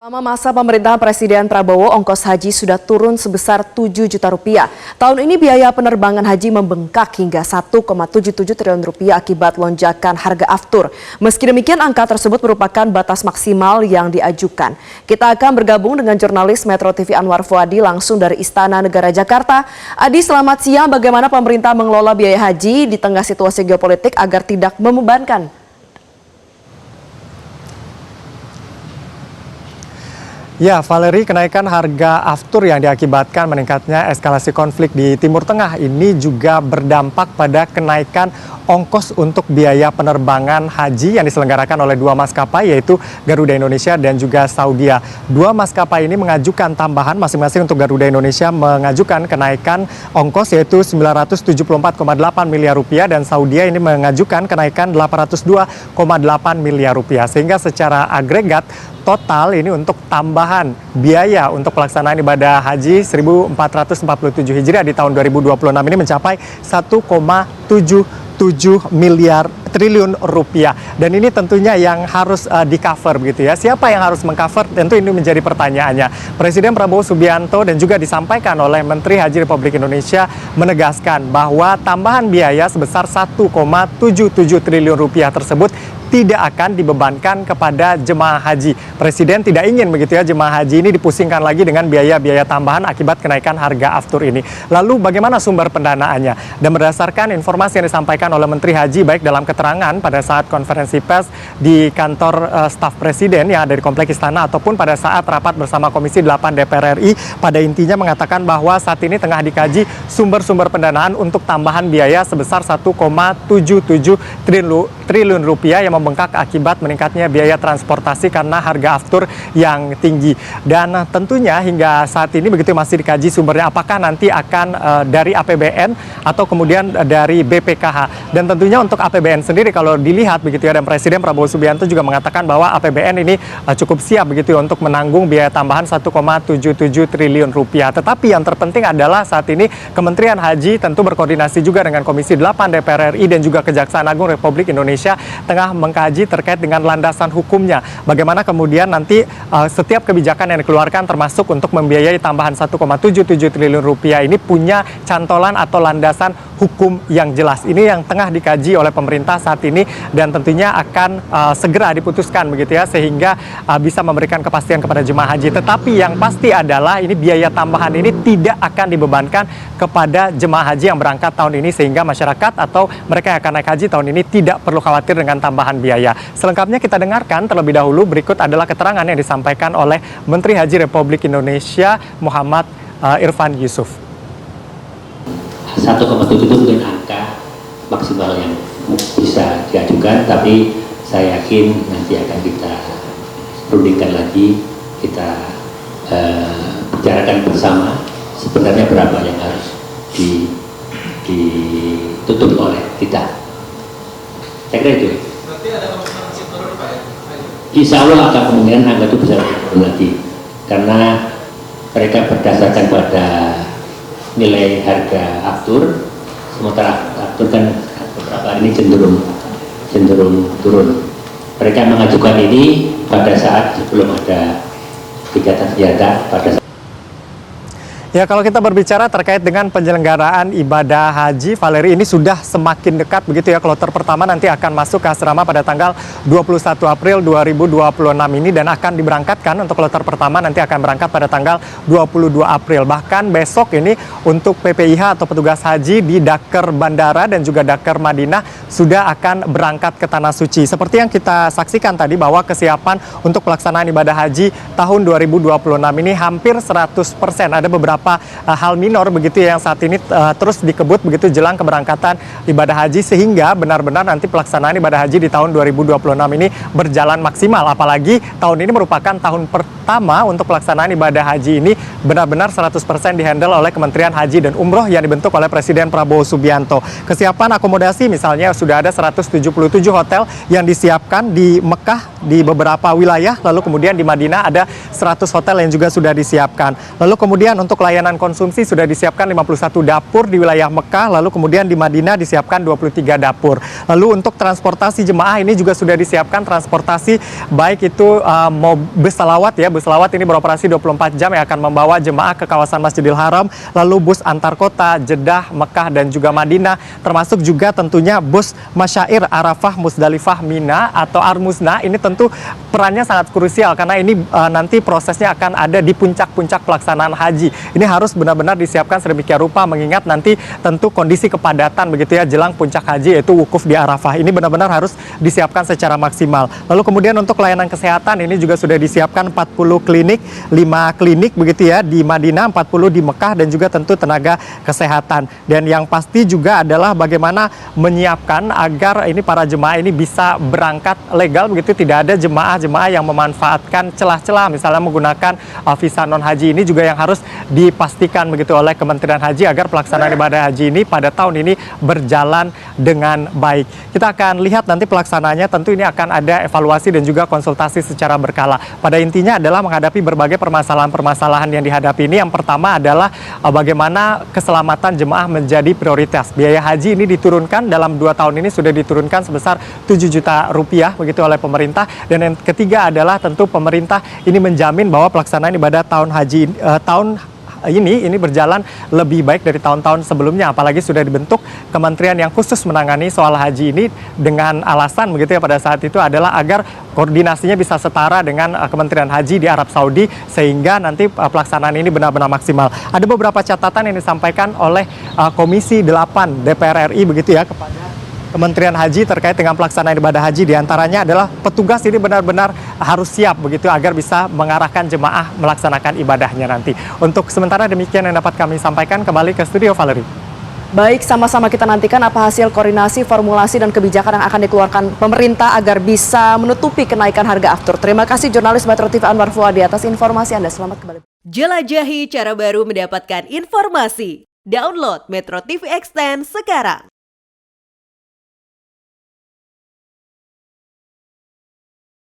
Selama masa pemerintahan Presiden Prabowo, ongkos haji sudah turun sebesar 7 juta rupiah. Tahun ini biaya penerbangan haji membengkak hingga 1,77 triliun rupiah akibat lonjakan harga aftur. Meski demikian, angka tersebut merupakan batas maksimal yang diajukan. Kita akan bergabung dengan jurnalis Metro TV Anwar Fuadi langsung dari Istana Negara Jakarta. Adi, selamat siang. Bagaimana pemerintah mengelola biaya haji di tengah situasi geopolitik agar tidak membebankan? Ya, Valerie, kenaikan harga aftur yang diakibatkan meningkatnya eskalasi konflik di Timur Tengah ini juga berdampak pada kenaikan ongkos untuk biaya penerbangan haji yang diselenggarakan oleh dua maskapai, yaitu Garuda Indonesia dan juga Saudia. Dua maskapai ini mengajukan tambahan masing-masing. Untuk Garuda Indonesia mengajukan kenaikan ongkos yaitu 974,8 miliar rupiah dan Saudia ini mengajukan kenaikan 802,8 miliar rupiah. Sehingga secara agregat total ini untuk tambahan biaya untuk pelaksanaan ibadah haji 1447 Hijriah di tahun 2026 ini mencapai 1,77 triliun rupiah. Dan ini tentunya yang harus di-cover begitu ya. Siapa yang harus meng-cover? Tentu ini menjadi pertanyaannya. Presiden Prabowo Subianto dan juga disampaikan oleh Menteri Haji Republik Indonesia menegaskan bahwa tambahan biaya sebesar 1,77 triliun rupiah tersebut tidak akan dibebankan kepada jemaah haji. Presiden tidak ingin begitu ya jemaah haji ini dipusingkan lagi dengan biaya-biaya tambahan akibat kenaikan harga aftur ini. Lalu bagaimana sumber pendanaannya? Dan berdasarkan informasi yang disampaikan oleh Menteri Haji baik dalam keterangan pada saat konferensi pers di kantor staf Presiden yang ada di Kompleks Istana ataupun pada saat rapat bersama Komisi 8 DPR RI, pada intinya mengatakan bahwa saat ini tengah dikaji sumber-sumber pendanaan untuk tambahan biaya sebesar 1,77 triliun rupiah yang membengkak akibat meningkatnya biaya transportasi karena harga aftur yang tinggi. Dan tentunya hingga saat ini begitu masih dikaji sumbernya, apakah nanti akan dari APBN atau kemudian dari BPKH. Dan tentunya untuk APBN sendiri kalau dilihat begitu ya, dan Presiden Prabowo Subianto juga mengatakan bahwa APBN ini cukup siap begitu ya untuk menanggung biaya tambahan 1,77 triliun rupiah. Tetapi yang terpenting adalah saat ini Kementerian Haji tentu berkoordinasi juga dengan Komisi 8 DPR RI dan juga Kejaksaan Agung Republik Indonesia tengah mengkaji terkait dengan landasan hukumnya. Bagaimana kemudian nanti setiap kebijakan yang dikeluarkan termasuk untuk membiayai tambahan 1,77 triliun rupiah ini punya cantolan atau landasan hukum yang jelas. Ini yang tengah dikaji oleh pemerintah saat ini dan tentunya akan segera diputuskan begitu ya, sehingga bisa memberikan kepastian kepada jemaah haji. Tetapi yang pasti adalah ini biaya tambahan ini tidak akan dibebankan kepada jemaah haji yang berangkat tahun ini, sehingga masyarakat atau mereka yang akan naik haji tahun ini tidak perlu khawatir dengan tambahan biaya. Selengkapnya kita dengarkan terlebih dahulu. Berikut adalah keterangan yang disampaikan oleh Menteri Haji Republik Indonesia Muhammad Irfan Yusuf. 1,7 itu mungkin angka maksimal yang bisa diajukan, tapi saya yakin nanti akan kita rundingkan lagi, kita bicarakan bersama sebenarnya berapa yang harus ditutup oleh kita. Saya kira itu. Berarti ada kemungkinan turun, Pak ya? Insya Allah ada kemungkinan angka itu bisa turun lagi, karena mereka berdasarkan pada nilai harga aftur, sementara aftur kan beberapa hari ini cenderung turun. Mereka mengajukan ini pada saat sebelum ada gencatan senjata pada saat. Ya, kalau kita berbicara terkait dengan penyelenggaraan ibadah haji, Valerie, ini sudah semakin dekat begitu ya. Kloter pertama nanti akan masuk ke asrama pada tanggal 21 April 2026 ini dan akan diberangkatkan untuk kloter pertama nanti akan berangkat pada tanggal 22 April. Bahkan besok ini untuk PPIH atau petugas haji di Daker Bandara dan juga Daker Madinah sudah akan berangkat ke Tanah Suci. Seperti yang kita saksikan tadi bahwa kesiapan untuk pelaksanaan ibadah haji tahun 2026 ini hampir 100%. Ada beberapa hal minor begitu ya yang saat ini terus dikebut begitu jelang keberangkatan ibadah haji, sehingga benar-benar nanti pelaksanaan ibadah haji di tahun 2026 ini berjalan maksimal. Apalagi tahun ini merupakan tahun pertama untuk pelaksanaan ibadah haji ini benar-benar 100% dihandle oleh Kementerian Haji dan Umroh yang dibentuk oleh Presiden Prabowo Subianto. Kesiapan akomodasi misalnya sudah ada 177 hotel yang disiapkan di Mekah di beberapa wilayah, lalu kemudian di Madinah ada 100 hotel yang juga sudah disiapkan. Lalu kemudian untuk layanan konsumsi sudah disiapkan 51 dapur di wilayah Mekah, lalu kemudian di Madinah disiapkan 23 dapur. Lalu untuk transportasi jemaah ini juga sudah disiapkan transportasi baik itu mau bus selawat ya, bus selawat ini beroperasi 24 jam yang akan membawa jemaah ke kawasan Masjidil Haram, lalu bus antar kota Jeddah, Mekah dan juga Madinah, termasuk juga tentunya bus Masyair Arafah, Musdalifah, Mina atau Armusna. Ini tentu perannya sangat krusial karena ini nanti prosesnya akan ada di puncak-puncak pelaksanaan haji. Ini harus benar-benar disiapkan sedemikian rupa mengingat nanti tentu kondisi kepadatan begitu ya jelang puncak haji yaitu wukuf di Arafah. Ini benar-benar harus disiapkan secara maksimal. Lalu kemudian untuk layanan kesehatan ini juga sudah disiapkan 40 klinik, 5 klinik begitu ya di Madinah, 40 di Mekah dan juga tentu tenaga kesehatan. Dan yang pasti juga adalah bagaimana menyiapkan agar ini para jemaah ini bisa berangkat legal begitu, tidak ada jemaah-jemaah yang memanfaatkan celah-celah misalnya menggunakan visa non haji. Ini juga yang harus dipastikan begitu oleh Kementerian Haji agar pelaksanaan ibadah haji ini pada tahun ini berjalan dengan baik. Kita akan lihat nanti pelaksanaannya, tentu ini akan ada evaluasi dan juga konsultasi secara berkala. Pada intinya adalah menghadapi berbagai permasalahan-permasalahan yang dihadapi ini. Yang pertama adalah bagaimana keselamatan jemaah menjadi prioritas. Biaya haji ini diturunkan dalam 2 tahun ini sudah diturunkan sebesar 7 juta rupiah begitu oleh pemerintah. Dan yang ketiga adalah tentu pemerintah ini menjamin bahwa pelaksanaan ibadah tahun haji tahun ini berjalan lebih baik dari tahun-tahun sebelumnya, apalagi sudah dibentuk kementerian yang khusus menangani soal haji ini dengan alasan begitu ya pada saat itu adalah agar koordinasinya bisa setara dengan Kementerian Haji di Arab Saudi sehingga nanti pelaksanaan ini benar-benar maksimal. Ada beberapa catatan yang disampaikan oleh Komisi 8 DPR RI begitu ya kepada Kementerian Haji terkait dengan pelaksanaan ibadah haji, diantaranya adalah petugas ini benar-benar harus siap begitu agar bisa mengarahkan jemaah melaksanakan ibadahnya nanti. Untuk sementara demikian yang dapat kami sampaikan, kembali ke studio Valerie. Baik, sama-sama kita nantikan apa hasil koordinasi, formulasi, dan kebijakan yang akan dikeluarkan pemerintah agar bisa menutupi kenaikan harga aftur. Terima kasih jurnalis Metro TV Anwar Fuadi atas informasi Anda. Selamat kembali. Jelajahi cara baru mendapatkan informasi. Download Metro TV Extend sekarang.